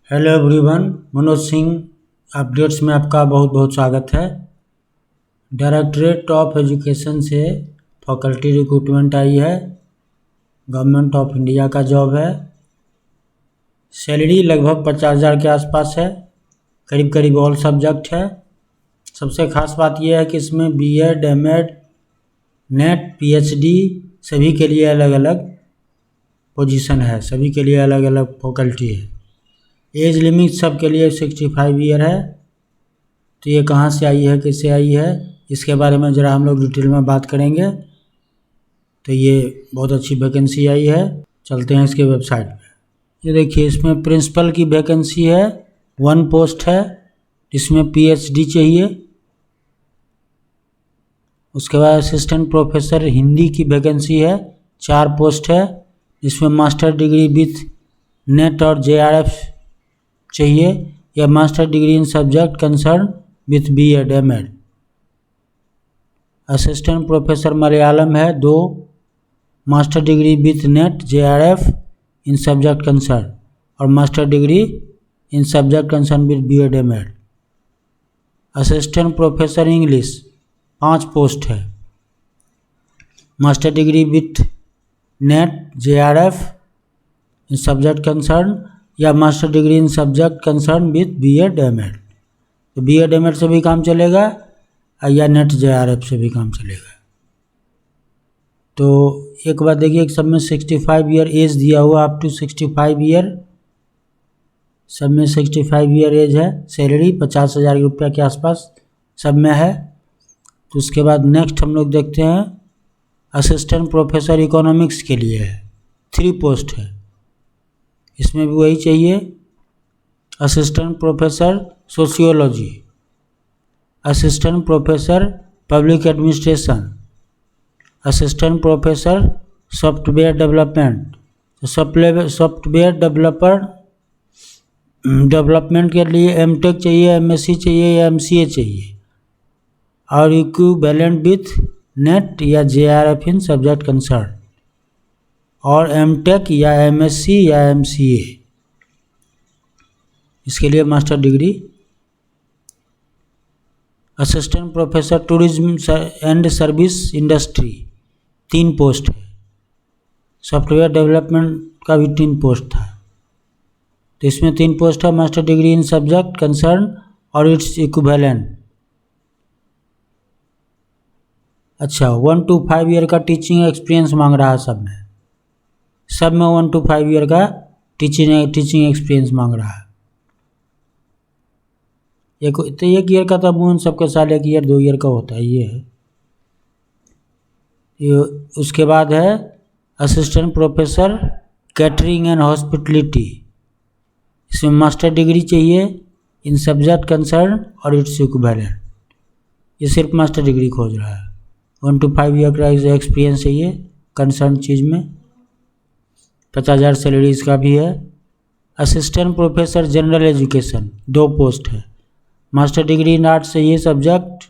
Hello everyone, Manoj Singh updates में आपका बहुत बहुत स्वागत है। डायरेक्टरेट ऑफ एजुकेशन से फैकल्टी रिक्रूटमेंट आई है। गवर्नमेंट ऑफ इंडिया का जॉब है। सैलरी लगभग 50,000 के आसपास है। करीब करीब ऑल सब्जेक्ट है। सबसे ख़ास बात यह है कि इसमें बीएड, एमएड, नेट, पीएचडी सभी के लिए अलग अलग पोजीशन है। सभी के लिए अलग अलग फैकल्टी है। एज लिमिट सब के लिए 65 ईयर है। तो ये कहाँ से आई है, कैसे आई है, इसके बारे में ज़रा हम लोग डिटेल में बात करेंगे। तो ये बहुत अच्छी वैकेंसी आई है। चलते हैं इसके वेबसाइट पे। ये देखिए, इसमें प्रिंसिपल की वैकेंसी है, 1 पोस्ट है। इसमें पीएचडी चाहिए। उसके बाद असिस्टेंट प्रोफेसर हिंदी की वैकेंसी है, 4 पोस्ट है। इसमें मास्टर डिग्री विथ नेट और जेआरएफ चाहिए, या master degree in subject concern with BEd, MEd. Assistant professor Malayalam है, 2 master degree with NET, JRF in subject concern, और master degree in subject concern with BEd, MEd. Assistant professor English 5 post है। Master degree with NET, JRF in subject concern, या master degree in subject concern with BEd, MEd. तो BEd, MEd से भी काम चलेगा, या net, JRF से भी काम चलेगा। तो एक बात देखिए, सब में 65 ईयर एज दिया हुआ, अप टू 65 ईयर, सब में 65 ईयर एज है। सैलरी 50,000 रुपये के आसपास सब में है। तो उसके बाद नेक्स्ट हम लोग देखते हैं, असिस्टेंट प्रोफेसर इकोनॉमिक्स के लिए है, 3 पोस्ट है। इसमें भी वही चाहिए। Assistant professor sociology, assistant professor public administration, assistant professor software development. Software development के लिए एमटेक चाहिए, एमएससी चाहिए, या एमसीए चाहिए, और इक्विवेलेंट विथ नेट या जेआरएफ इन सब्जेक्ट कंसर्न, और एमटेक या एमएससी या एमसीए। इसके लिए master degree. Assistant professor tourism and service industry 3 post है। सॉफ्टवेयर डेवलपमेंट का भी 3 पोस्ट था। तो इसमें 3 पोस्ट है। Master degree in subject concern और इट्स इक्विवेलेंट। अच्छा, 1 to 5 ईयर का टीचिंग एक्सपीरियंस मांग रहा है सब में 1 to 5 ईयर का टीचिंग एक्सपीरियंस मांग रहा है। तो 1 ईयर का, तब उन सबके साल 1 ईयर 2 ईयर का होता है। ये है। उसके बाद है assistant professor catering and hospitality. इसमें मास्टर डिग्री चाहिए इन सब्जेक्ट कंसर्न और इट्स इक्विवेलेंट। ये सिर्फ मास्टर डिग्री खोज रहा है। 1 to 5 ईयर का एक्सपीरियंस चाहिए कंसर्न चीज़ में। 50,000 सैलरी इसका भी है। Assistant professor general education 2 post है। मास्टर डिग्री इन आर्ट्स चाहिए subject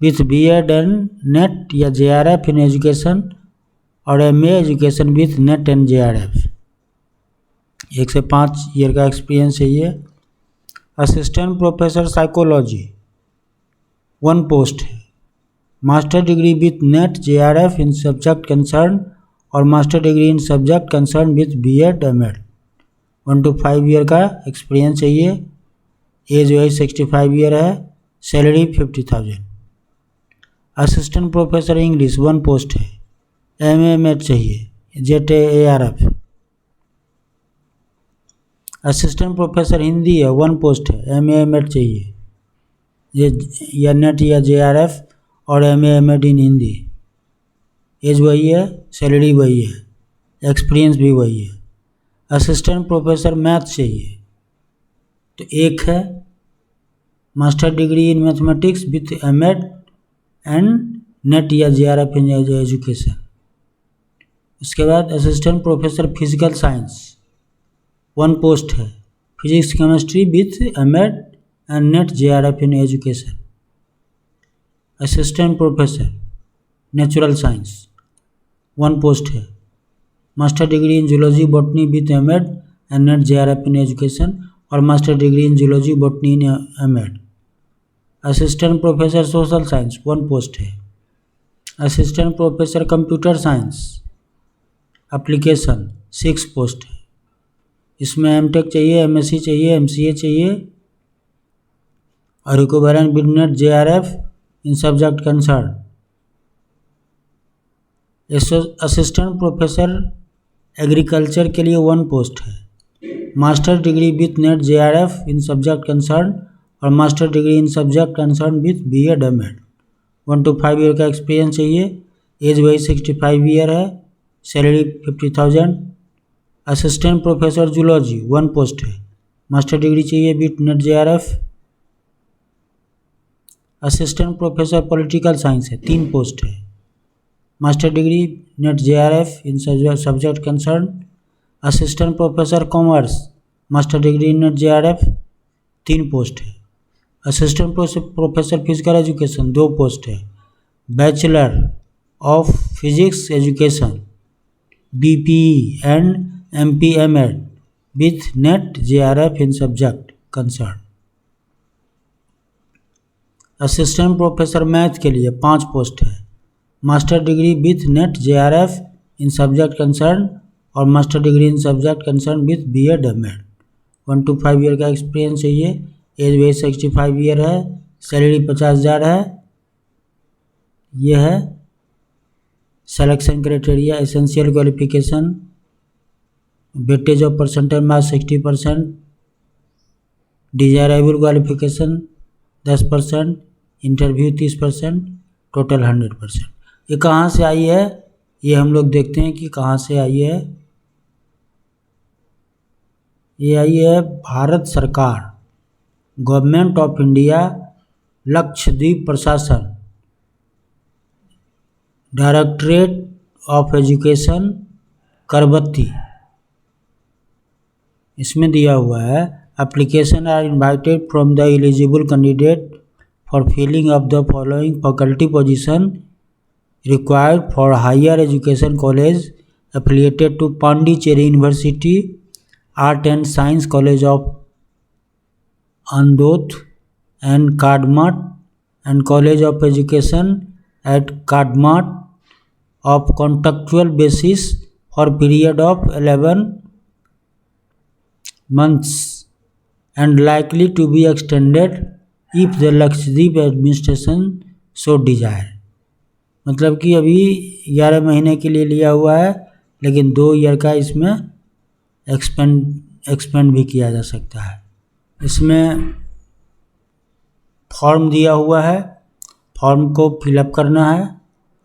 with BEd and NET या जेआरएफ इन एजुकेशन, और MA education with NET and JRF. 1 से 5 ईयर का एक्सपीरियंस चाहिए। असिस्टेंट प्रोफेसर साइकोलॉजी 1 पोस्ट है। Master degree with NET, JRF in subject concern, और master degree in subject concern with BEd, MEd. 1 to 5 year का experience चाहिए। Age वही 65 year है। Salary 50,000। Assistant professor English 1 post है। MA, MEd चाहिए, JRF. Assistant professor Hindi है, 1 post है। MA, MEd चाहिए, या नेट या जेआरएफ, और एमए, एमएड इन हिंदी। एज वही है, सैलरी वही है, एक्सपीरियंस भी वही है। असिस्टेंट प्रोफेसर मैथ चाहिए, तो 1 है। Master degree in mathematics with MEd and NET या जेआरएफ इन एजुकेशन। उसके बाद assistant professor physical science 1 post है। Physics chemistry with MEd and NET JRF in education. Assistant professor natural science 1 post है। Master degree in zoology botany with MEd and NET JRF in education, और master degree in zoology botany in MEd. Assistant professor social science 1 post है। Assistant professor computer science application 6 post है। इसमें MTech चाहिए, MSc चाहिए, MCA चाहिए और equivalent with NET JRF in subject concern. Assistant professor agriculture के लिए 1 post है। Master degree with NET JRF in subject concern और master degree in subject concern with BEd MEd. 1 to 5 year का experience चाहिए। Age वही 65 year है। Salary 50,000। Assistant professor zoology 1 post है। Master degree चाहिए with NET JRF. Assistant professor political science है 3 post है। Master degree NET JRF in subject concern. Assistant professor commerce master degree in NET JRF 3 post है। Assistant professor physical education 2 post है। Bachelor of physics education BPE and MPMEd with NET JRF in subject concern. Assistant professor math के लिए 5 post है। Master degree with NET JRF in subject concern और master degree in subject concern with BEd MEd. 1 to 5 year का experience चाहिए। Age वही 65 year है। Salary 50,000 है। यह है selection criteria. Essential qualification weightage of percentage marks 60%, desirable qualification 10%, interview 30%, total 100%। ये कहाँ से आई है ये हम लोग देखते हैं कि कहाँ से आई है। ये आई है भारत सरकार, गवर्नमेंट ऑफ इंडिया, लक्षद्वीप प्रशासन, डायरेक्टरेट ऑफ एजुकेशन करबत्ती। इसमें दिया हुआ है application are invited from the eligible candidate for filling of the following faculty position required for higher education college affiliated to Pondicherry University, Art and Science College of Andhra and Kadmat, and College of Education at Kadmat of contractual basis for period of 11 months and likely to be extended if the Lakshadweep administration so desire। मतलब कि अभी 11 महीने के लिए लिया हुआ है, लेकिन 2 ईयर का इसमें एक्सपेंड भी किया जा सकता है। इसमें फॉर्म दिया हुआ है, फॉर्म को फिलअप करना है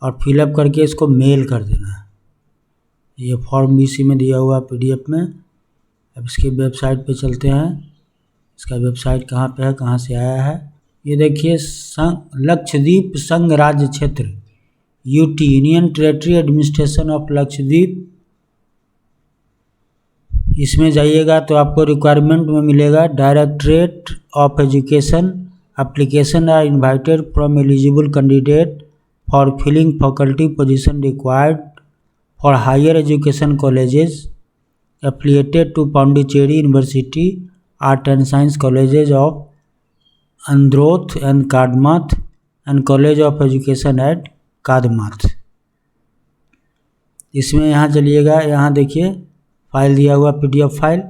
और फिलअप करके इसको मेल कर देना है। ये फॉर्म भी इसी में दिया हुआ है PDF में। अब इसके वेबसाइट पे चलते हैं। इसका वेबसाइट कहाँ पे है, कहाँ से आया है, ये देखिए। लक्षद्वीप संघ राज्य क्षेत्र UT, union territory administration of Lakshadweep. इसमें जाइएगा तो आपको रिक्वायरमेंट में मिलेगा directorate of education, application are invited from eligible candidate for filling faculty position required for higher education colleges affiliated to Pondicherry university, art and science colleges of Androth and Kadmat and college of education at Kadmat. इसमें यहाँ चलिएगा, यहाँ देखिए file दिया हुआ PDF file,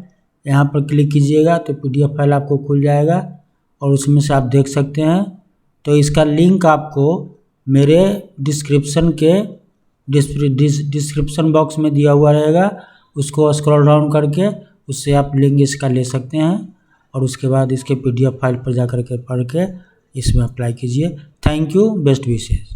यहाँ पर click कीजिएगा तो PDF फाइल आपको खुल जाएगा और उसमें से आप देख सकते हैं। तो इसका लिंक आपको मेरे डिस्क्रिप्शन बॉक्स में दिया हुआ रहेगा। उसको स्क्रॉल डाउन करके उससे आप लिंक इसका ले सकते हैं और उसके बाद इसके PDF फाइल पर जा कर के पढ़ के इसमें अप्लाई कीजिए। Thank you, best wishes.